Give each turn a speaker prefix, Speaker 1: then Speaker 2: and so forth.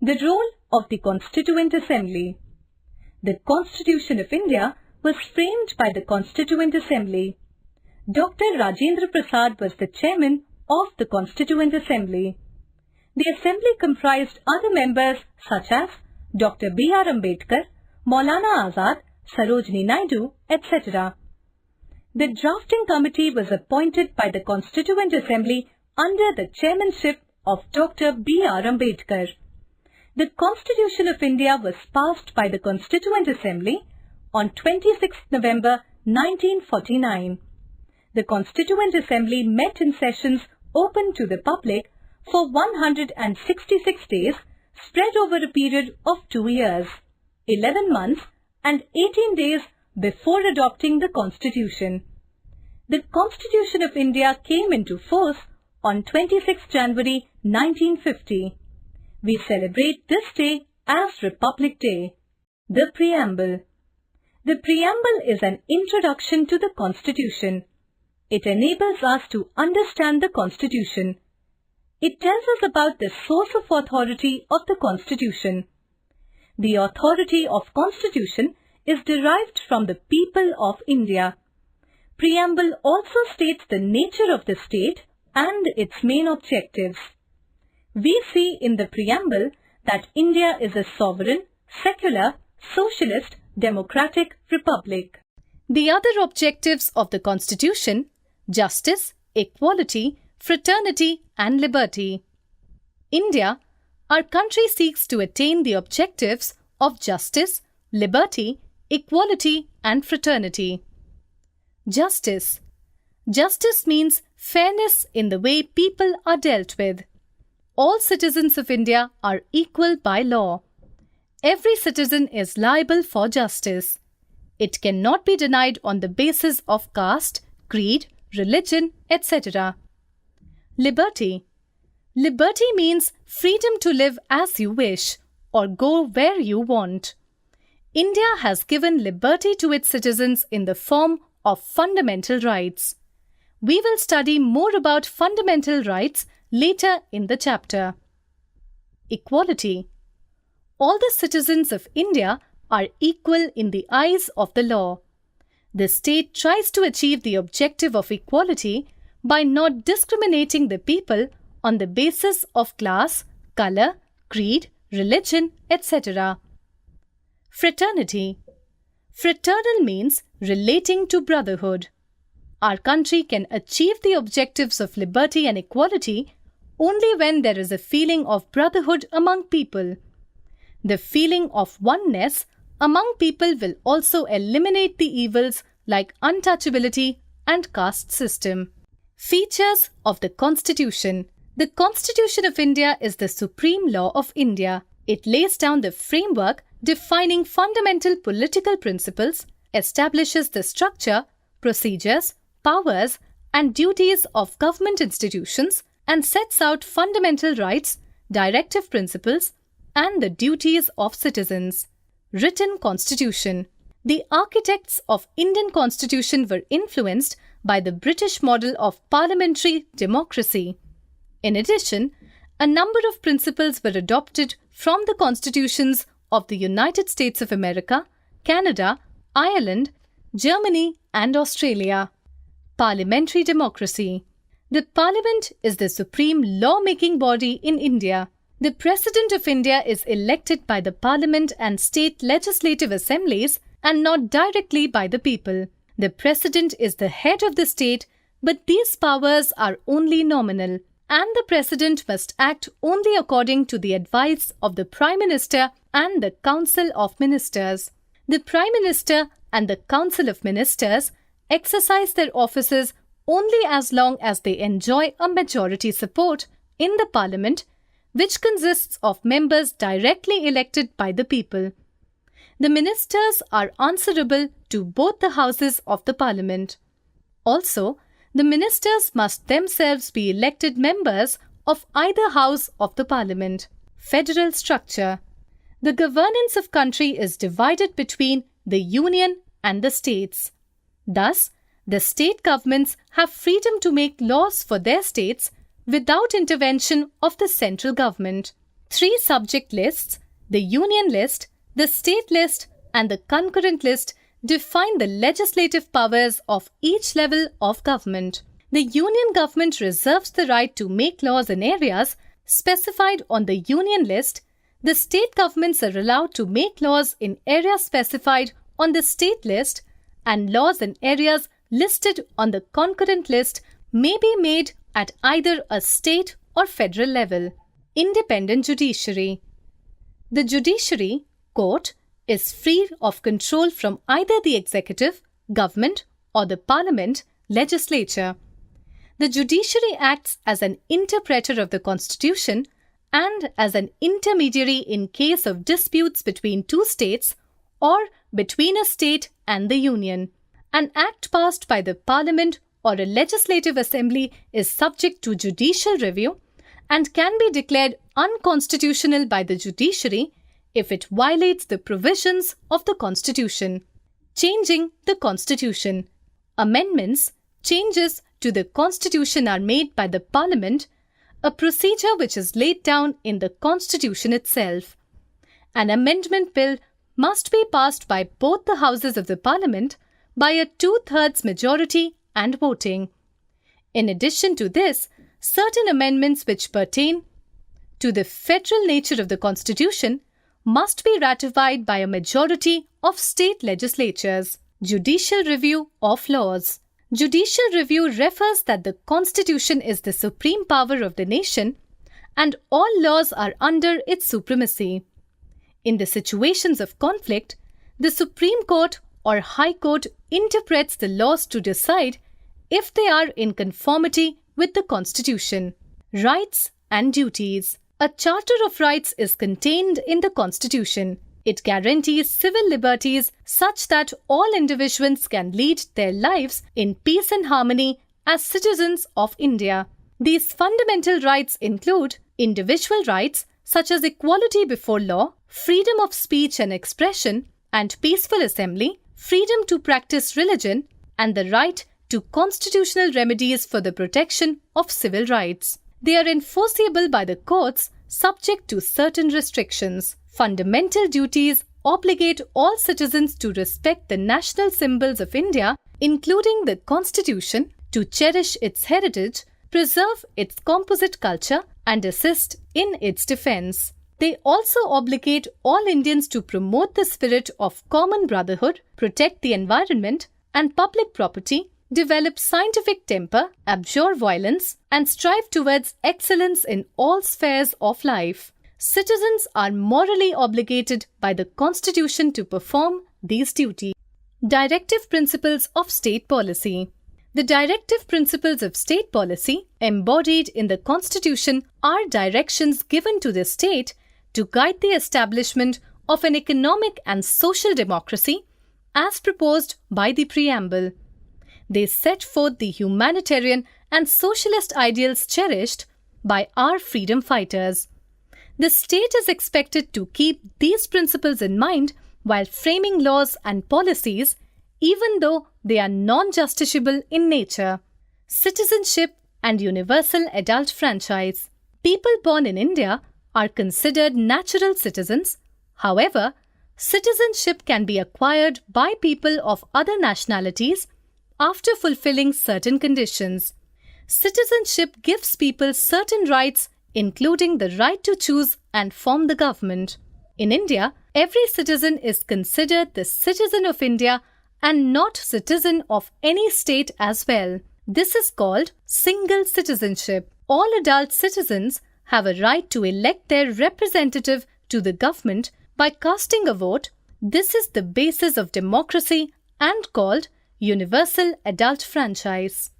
Speaker 1: The role of the Constituent Assembly. The Constitution of India was framed by the Constituent Assembly. Dr. Rajendra Prasad was the chairman of the Constituent Assembly. The Assembly comprised other members such as Dr. B.R. Ambedkar, Maulana Azad, Sarojini Naidu, etc. The drafting committee was appointed by the Constituent Assembly under the chairmanship of Dr. B.R. Ambedkar. The Constitution of India was passed by the Constituent Assembly on 26 November 1949. The Constituent Assembly met in sessions open to the public for 166 days spread over a period of 2 years, 11 months and 18 days before adopting the Constitution. The Constitution of India came into force on 26 January 1950. We celebrate this day as Republic Day. The Preamble. The Preamble is an introduction to the Constitution. It enables us to understand the Constitution. It tells us about the source of authority of the Constitution. The authority of Constitution is derived from the people of India. Preamble also states the nature of the state and its main objectives. We see in the Preamble that India is a sovereign, secular, socialist, democratic republic.
Speaker 2: The other objectives of the Constitution: justice, equality, fraternity and liberty. India, our country, seeks to attain the objectives of justice, liberty, equality and fraternity. Justice. Justice means fairness in the way people are dealt with. All citizens of India are equal by law. Every citizen is liable for justice. It cannot be denied on the basis of caste, creed, religion, etc. Liberty. Liberty means freedom to live as you wish or go where you want. India has given liberty to its citizens in the form of fundamental rights. We will study more about fundamental rights later in the chapter. Equality. All the citizens of India are equal in the eyes of the law. The state tries to achieve the objective of equality by not discriminating the people on the basis of class, color, creed, religion, etc. Fraternity. Fraternal means relating to brotherhood. Our country can achieve the objectives of liberty and equality only when there is a feeling of brotherhood among people. The feeling of oneness among people will also eliminate the evils like untouchability and caste system. Features of the Constitution. The Constitution of India is the supreme law of India. It lays down the framework defining fundamental political principles, establishes the structure, procedures, powers and duties of government institutions, and sets out fundamental rights, directive principles, and the duties of citizens. Written Constitution. The architects of Indian Constitution were influenced by the British model of Parliamentary Democracy. In addition, a number of principles were adopted from the constitutions of the United States of America, Canada, Ireland, Germany, and Australia. Parliamentary Democracy. The Parliament is the supreme law-making body in India. The President of India is elected by the Parliament and state legislative assemblies and not directly by the people. The President is the head of the state, but these powers are only nominal, and the President must act only according to the advice of the Prime Minister and the Council of Ministers. The Prime Minister and the Council of Ministers exercise their offices only as long as they enjoy a majority support in the Parliament, which consists of members directly elected by the people. The ministers are answerable to both the houses of the Parliament. Also, the ministers must themselves be elected members of either house of the Parliament. Federal structure. The governance of country is divided between the Union and the states. Thus, the state governments have freedom to make laws for their states without intervention of the central government. Three subject lists, the Union list, the State list, and the concurrent list, define the legislative powers of each level of government. The Union government reserves the right to make laws in areas specified on the Union list. The state governments are allowed to make laws in areas specified on the State list, and laws in areas listed on the concurrent list may be made at either a state or federal level. Independent judiciary. The judiciary, court, is free of control from either the executive, government, or the parliament, legislature. The judiciary acts as an interpreter of the constitution and as an intermediary in case of disputes between two states or between a state and the union. An act passed by the parliament or a legislative assembly is subject to judicial review and can be declared unconstitutional by the judiciary if it violates the provisions of the Constitution. Changing the Constitution. Amendments, changes to the Constitution are made by the Parliament, a procedure which is laid down in the Constitution itself. An amendment bill must be passed by both the houses of the Parliament by a 2/3 majority and voting. In addition to this, certain amendments which pertain to the federal nature of the Constitution must be ratified by a majority of state legislatures. Judicial review of laws. Judicial review refers that the Constitution is the supreme power of the nation and all laws are under its supremacy. In the situations of conflict, the Supreme Court or High Court interprets the laws to decide if they are in conformity with the Constitution. Rights and duties. A Charter of Rights is contained in the Constitution. It guarantees civil liberties such that all individuals can lead their lives in peace and harmony as citizens of India. These fundamental rights include individual rights such as equality before law, freedom of speech and expression and peaceful assembly, freedom to practice religion, and the right to constitutional remedies for the protection of civil rights. They are enforceable by the courts subject to certain restrictions. Fundamental duties obligate all citizens to respect the national symbols of India, including the Constitution, to cherish its heritage, preserve its composite culture, and assist in its defense. They also obligate all Indians to promote the spirit of common brotherhood, protect the environment and public property, develop scientific temper, abjure violence, and strive towards excellence in all spheres of life. Citizens are morally obligated by the Constitution to perform these duties. Directive Principles of State Policy. The directive principles of state policy embodied in the Constitution are directions given to the state to guide the establishment of an economic and social democracy as proposed by the Preamble. They set forth the humanitarian and socialist ideals cherished by our freedom fighters. The state is expected to keep these principles in mind while framing laws and policies, even though they are non-justiciable in nature. Citizenship and universal adult franchise. People born in India are considered natural citizens. However, citizenship can be acquired by people of other nationalities after fulfilling certain conditions. Citizenship gives people certain rights, including the right to choose and form the government. In India, every citizen is considered the citizen of India and not citizen of any state as well. This is called single citizenship. All adult citizens have a right to elect their representative to the government by casting a vote. This is the basis of democracy and called universal adult franchise.